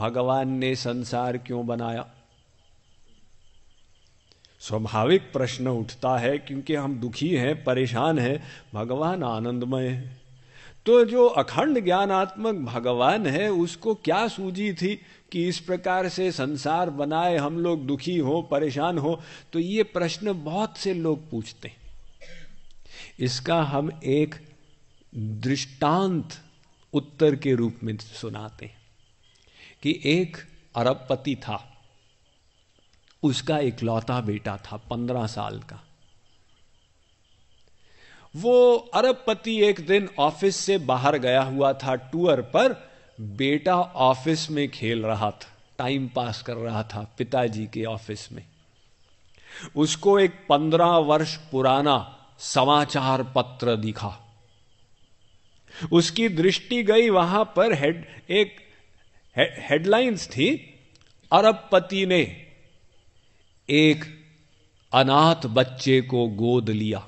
भगवान ने संसार क्यों बनाया? स्वाभाविक प्रश्न उठता है, क्योंकि हम दुखी हैं, परेशान हैं, भगवान आनंदमय है। तो जो अखंड ज्ञानात्मक भगवान है उसको क्या सूझी थी कि इस प्रकार से संसार बनाए, हम लोग दुखी हो, परेशान हो? तो ये प्रश्न बहुत से लोग पूछते हैं। इसका हम एक दृष्टांत उत्तर के रूप में सुनाते हैं कि एक अरबपति था, उसका इकलौता बेटा था 15 साल का। वो अरबपति एक दिन ऑफिस से बाहर गया हुआ था टूर पर, बेटा ऑफिस में खेल रहा था, टाइम पास कर रहा था पिताजी के ऑफिस में। उसको एक 15 वर्ष पुराना समाचार पत्र दिखा। उसकी दृष्टि गई वहां पर, हेडलाइंस थी, अरबपति ने एक अनाथ बच्चे को गोद लिया।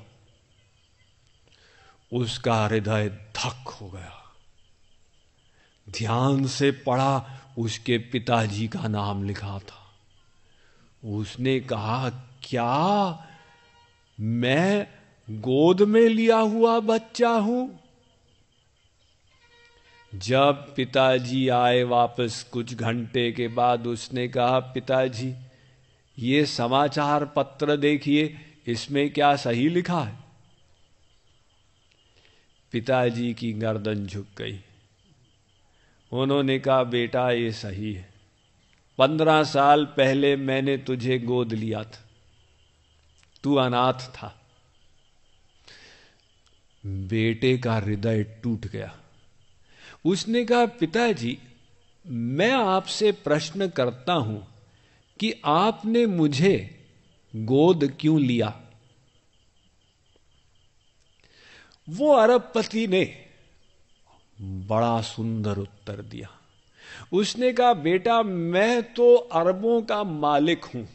उसका हृदय धक हो गया। ध्यान से पढ़ा, उसके पिताजी का नाम लिखा था। उसने कहा, क्या मैं गोद में लिया हुआ बच्चा हूं? जब पिताजी आए वापस कुछ घंटे के बाद, उसने कहा, पिताजी ये समाचार पत्र देखिए, इसमें क्या सही लिखा है? पिताजी की गर्दन झुक गई। उन्होंने कहा, बेटा ये सही है, 15 साल पहले मैंने तुझे गोद लिया था, तू अनाथ था। बेटे का हृदय टूट गया। उसने कहा, पिताजी मैं आपसे प्रश्न करता हूं कि आपने मुझे गोद क्यों लिया? वो अरबपति ने बड़ा सुंदर उत्तर दिया। उसने कहा, बेटा मैं तो अरबों का मालिक हूं,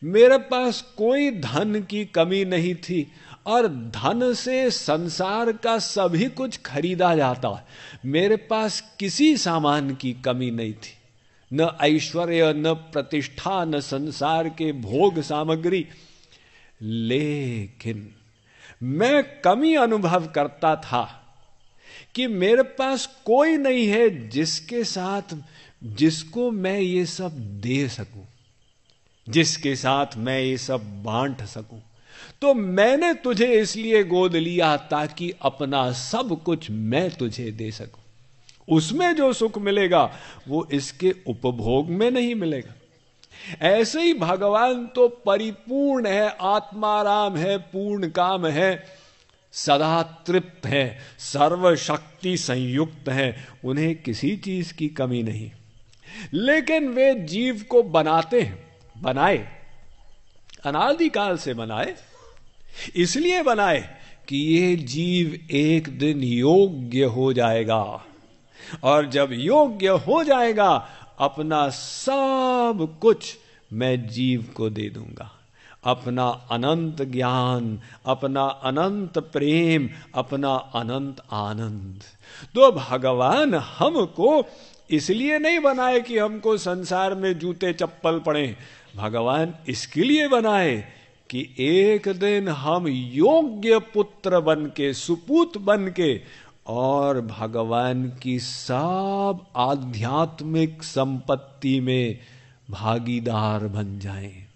मेरे पास कोई धन की कमी नहीं थी, और धन से संसार का सभी कुछ खरीदा जाता है। मेरे पास किसी सामान की कमी नहीं थी, न ऐश्वर्य, न प्रतिष्ठा, न संसार के भोग सामग्री। लेकिन मैं कमी अनुभव करता था कि मेरे पास कोई नहीं है जिसके साथ, जिसको मैं ये सब दे सकूं, जिसके साथ मैं ये सब बांट सकूं। तो मैंने तुझे इसलिए गोद लिया ताकि अपना सब कुछ मैं तुझे दे सकूं। उसमें जो सुख मिलेगा वो इसके उपभोग में नहीं मिलेगा। ऐसे ही भगवान तो परिपूर्ण है, आत्माराम है, पूर्ण काम है, सदा तृप्त है, सर्वशक्ति संयुक्त है, उन्हें किसी चीज की कमी नहीं। लेकिन वे जीव को बनाते हैं, बनाए, अनादिकाल से बनाए, इसलिए बनाए कि ये जीव एक दिन योग्य हो जाएगा, और जब योग्य हो जाएगा अपना सब कुछ मैं जीव को दे दूंगा। अपना अनंत ज्ञान, अपना अनंत प्रेम, अपना अनंत आनंद। तो भगवान हमको इसलिए नहीं बनाए कि हमको संसार में जूते चप्पल पड़े। भगवान इसके लिए बनाए कि एक दिन हम योग्य पुत्र बन के, सुपूत बन के, और भगवान की सब आध्यात्मिक संपत्ति में भागीदार बन जाएं।